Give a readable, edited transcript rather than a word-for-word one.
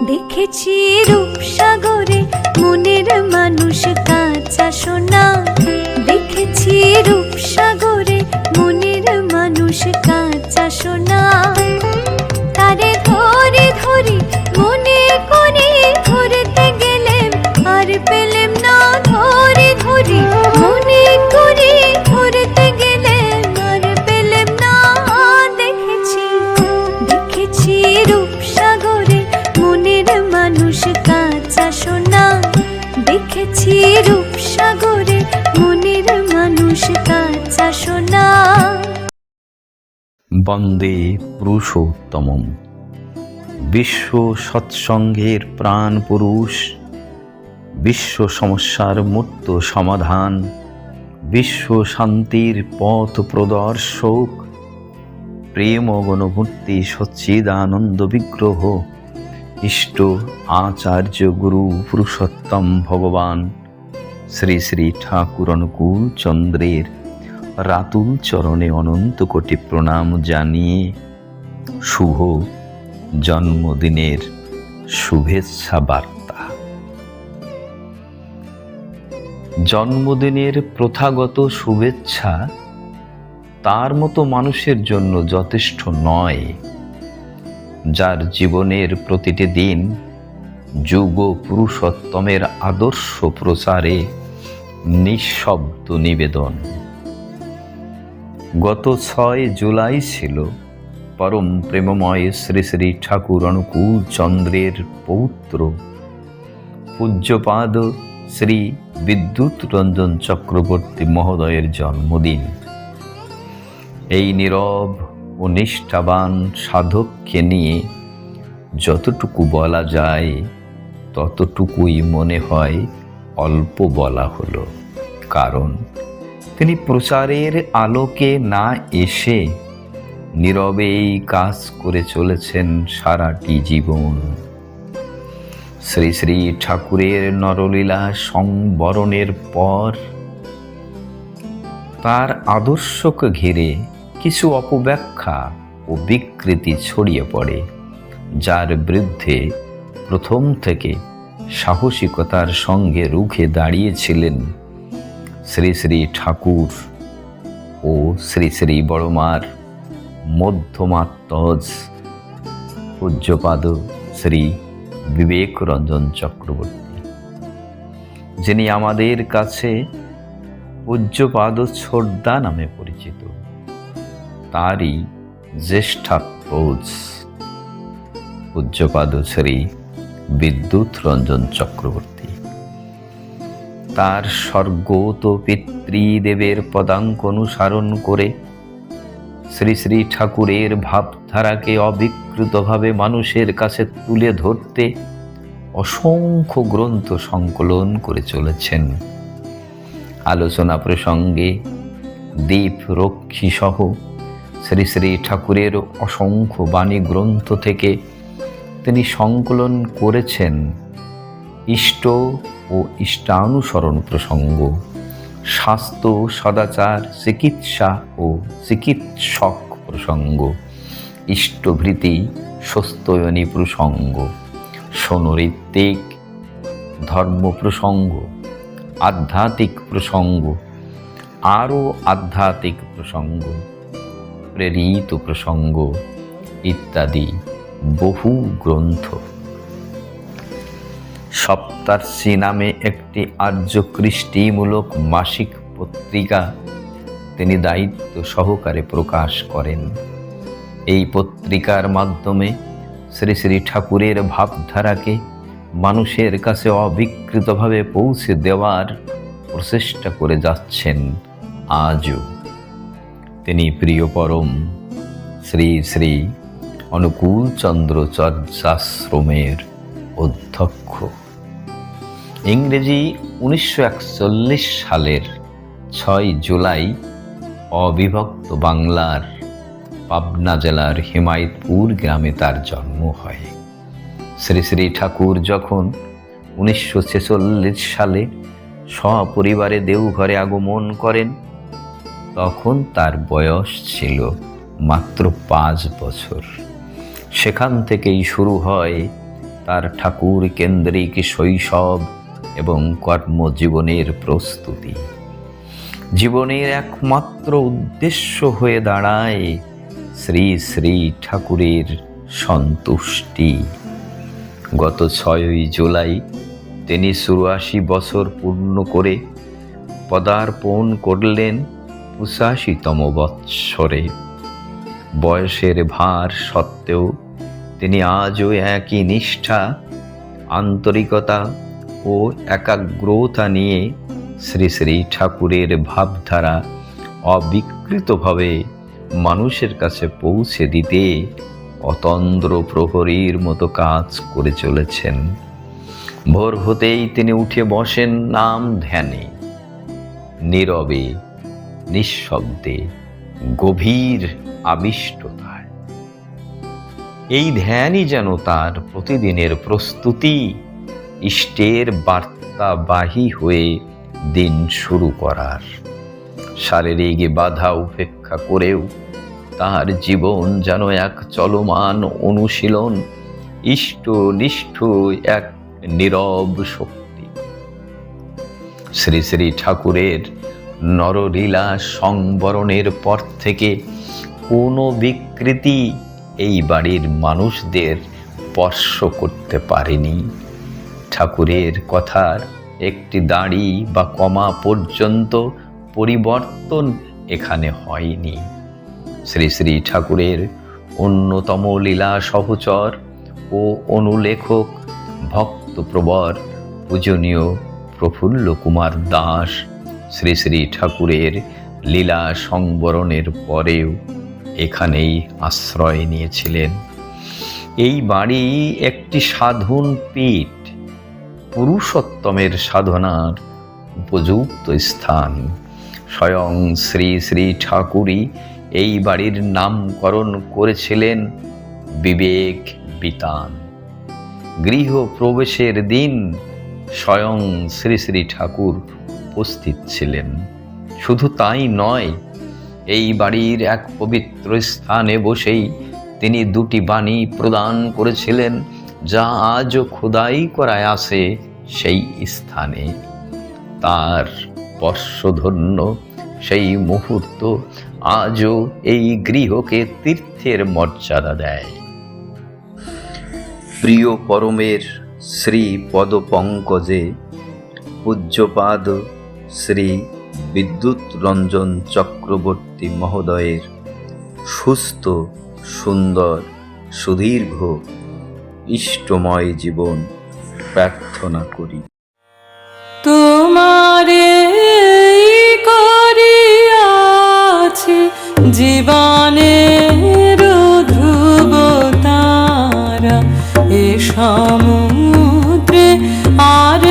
দেখেছি রূপসাগরে মনের মানুষ কাঁচা সোনা, দেখেছি রূপসাগরে মনের মানুষ কাঁচা সোনা। তারে ধরে ধরে মনে করে ধরতে গেলেম আর পেলেম না, ধরে ধরে মনে করে ধরতে গেলেম আর পেলেম না। দেখেছি দেখেছি রূপসাগরে মনের মানুষ কাঁচা সোনা, দেখেছি রূপসাগরে মনের মানুষ কাঁচা সোনা। বন্দে পুরুষোত্তমম। বিশ্ব সৎসঙ্গের প্রাণ পুরুষ, বিশ্ব সমস্যার মূর্ত সমাধান, বিশ্ব শান্তির পথ প্রদর্শক, প্রেম গণমূর্তি সচ্চিদানন্দ বিগ্রহ, ইষ্ট আচার্য গুরু পুরুষোত্তম ভগবান শ্রী শ্রী ঠাকুর অনুকূল চন্দ্রের রাতুল চরণে অনন্ত কোটি প্রণাম জানিয়ে শুভ জন্মদিনের শুভেচ্ছা বার্তা। জন্মদিনের প্রথাগত শুভেচ্ছা তার মতো মানুষের জন্য যথেষ্ট নয়, যার জীবনের প্রতিটি দিন যুগ পুরুষোত্তমের আদর্শ প্রচারে নিঃশব্দ নিবেদন। গত 6 জুলাই ছিল পরম প্রেমময় শ্রী শ্রী ঠাকুর অনুকূল চন্দ্রের পৌত্র পূজ্যপাদ শ্রী বিদ্যুৎ রঞ্জন চক্রবর্তী মহোদয়ের জন্মদিন। এই নীরব ও নিষ্ঠাবান সাধককে নিয়ে যতটুকু বলা যায় ততটুকুই মনে হয় অল্প বলা হলো, কারণ তিনি প্রচারের আলোকে না এসে নীরবেই কাজ করে চলেছেন সারাটি জীবন। শ্রী শ্রী ঠাকুরের নরলীলা সংবরণের পর তার আদর্শকে ঘিরে কিছু অপব্যাখ্যা ও বিকৃতি ছড়িয়ে পড়ে, যার বিরুদ্ধে প্রথম থেকে সাহসিকতার সঙ্গে রুখে দাঁড়িয়েছিলেন শ্রী শ্রী ঠাকুর ও শ্রী শ্রী বড়মার মধ্যমাত্মজ পূজ্যপাদ শ্রী বিবেক রঞ্জন চক্রবর্তী, যিনি আমাদের কাছে পূজ্যপাদ ছোটদা নামে পরিচিত। তারই জ্যেষ্ঠাত্মজ পূজ্যপাদ শ্রী বিদ্যুৎ রঞ্জন চক্রবর্তী। তার স্বর্গত পিতৃদেবের পদাঙ্ক অনুসরণ করে শ্রী শ্রী ঠাকুরের ভাবধারাকে অবিকৃতভাবে মানুষের কাছে তুলে ধরতে অসংখ্য গ্রন্থ সংকলন করে চলেছেন। আলোচনা প্রসঙ্গে দীপ রক্ষী সহ শ্রী শ্রী ঠাকুরের অসংখ্য বাণী গ্রন্থ থেকে তিনি সংকলন করেছেন ইষ্ট ও ইষ্টানুসরণ প্রসঙ্গ, স্বাস্থ্য সদাচার, চিকিৎসা ও চিকিৎসক প্রসঙ্গ, ইষ্টভৃতি স্বস্ত্যয়নী প্রসঙ্গ, সনঋত্বিক ধর্ম প্রসঙ্গ, আধ্যাত্মিক প্রসঙ্গ, আরও আধ্যাত্মিক প্রসঙ্গ, প্রেরিত প্রসঙ্গ ইত্যাদি বহু গ্রন্থ। সপ্তার্ষি নামে একটি আর্য কৃষ্টিমূলক মাসিক পত্রিকা তিনি দায়িত্ব সহকারে প্রকাশ করেন। এই পত্রিকার মাধ্যমে শ্রী শ্রী ঠাকুরের ভাবধারাকে মানুষের কাছে অবিকৃতভাবে পৌঁছে দেওয়ার প্রচেষ্টা করে যাচ্ছেন আজও। তিনি প্রিয় পরম শ্রী শ্রী অনুকূল চন্দ্র চর্যাশ্রমের অধ্যক্ষ। ইংরেজি 1941 সালের 6 জুলাই অবিভক্ত বাংলার পাবনা জেলার হিমায়তপুর গ্রামে তার জন্ম হয়। শ্রী শ্রী ঠাকুর যখন 1946 সালে সপরিবারে দেওঘরে আগমন করেন তখন তার বয়স ছিল মাত্র 5 বছর। সেখান থেকেই শুরু হয় তার ঠাকুর কেন্দ্রিক শৈশব এবং কর্মজীবনের প্রস্তুতি। জীবনের একমাত্র উদ্দেশ্য হয়ে দাঁড়ায় শ্রী শ্রী ঠাকুরের সন্তুষ্টি। গত 6ই জুলাই তিনি 84 বছর পূর্ণ করে পদার্পণ করলেন 85তম বৎসরে। বয়সের ভার সত্ত্বেও তিনি আজও একই নিষ্ঠা, আন্তরিকতা ও একাগ্রতা নিয়ে শ্রী শ্রী ঠাকুরের ভাবধারা অবিকৃতভাবে মানুষের কাছে পৌঁছে দিতে অতন্দ্র প্রহরীর মতো কাজ করে চলেছেন। ভোর হতেই তিনি উঠে বসেন নাম ধ্যানে, নীরবে, নিঃশব্দে, গভীর আবিষ্টতায়। এই ধ্যানই যেন তার প্রতিদিনের প্রস্তুতি, ইষ্টের বার্তাবাহী হয়ে দিন শুরু করার। শারীরিক বাধা উপেক্ষা করেও তার জীবন যেন এক চলমান অনুশীলন, ইষ্টনিষ্ঠ এক নীরব শক্তি। শ্রী শ্রী ঠাকুরের নরলীলা সংবরণের পর থেকে কোনো বিকৃতি এই বাড়ির মানুষদের স্পর্শ করতে পারেনি। ঠাকুরের কথার একটি দাড়ি বা কমা পর্যন্ত পরিবর্তন এখানে হয়নি। শ্রী শ্রী ঠাকুরের অন্যতম লীলা সহচর ও অনুলেখক ভক্তপ্রবর পূজনীয় প্রফুল্ল কুমার দাস শ্রী শ্রী ঠাকুরের লীলা সংবরণের পরেও এখানেই আশ্রয় নিয়েছিলেন। এই বাড়ি একটি সাধন পীঠ, পুরুষোত্তমের সাধনার উপযুক্ত স্থান। স্বয়ং শ্রী শ্রী ঠাকুরই এই বাড়ির নামকরণ করেছিলেন বিবেক বিতান। গৃহ প্রবেশের দিন স্বয়ং শ্রী শ্রী ঠাকুর উপস্থিত ছিলেন। শুধু তাই নয়, এই বাড়ির এক পবিত্র স্থানে বসেই তিনি 2টি বাণী প্রদান করেছিলেন, যা আজও খোদাই করায় আছে সেই স্থানে। তার স্পর্শধন্য সেই মুহূর্ত আজও এই গৃহকে তীর্থের মর্যাদা দেয়। প্রিয় পরমের শ্রী পদপঙ্কজে পূজ্যপাদ শ্রী বিদ্যুৎ রঞ্জন চক্রবর্তী মহোদয়ের সুস্থ, সুন্দর, সুদীর্ঘ, ইষ্টময় জীবন প্রার্থনা করি। তোমারে করিয়াছে জীবনের ধ্রুব তারা, এ সমুদ্রে আর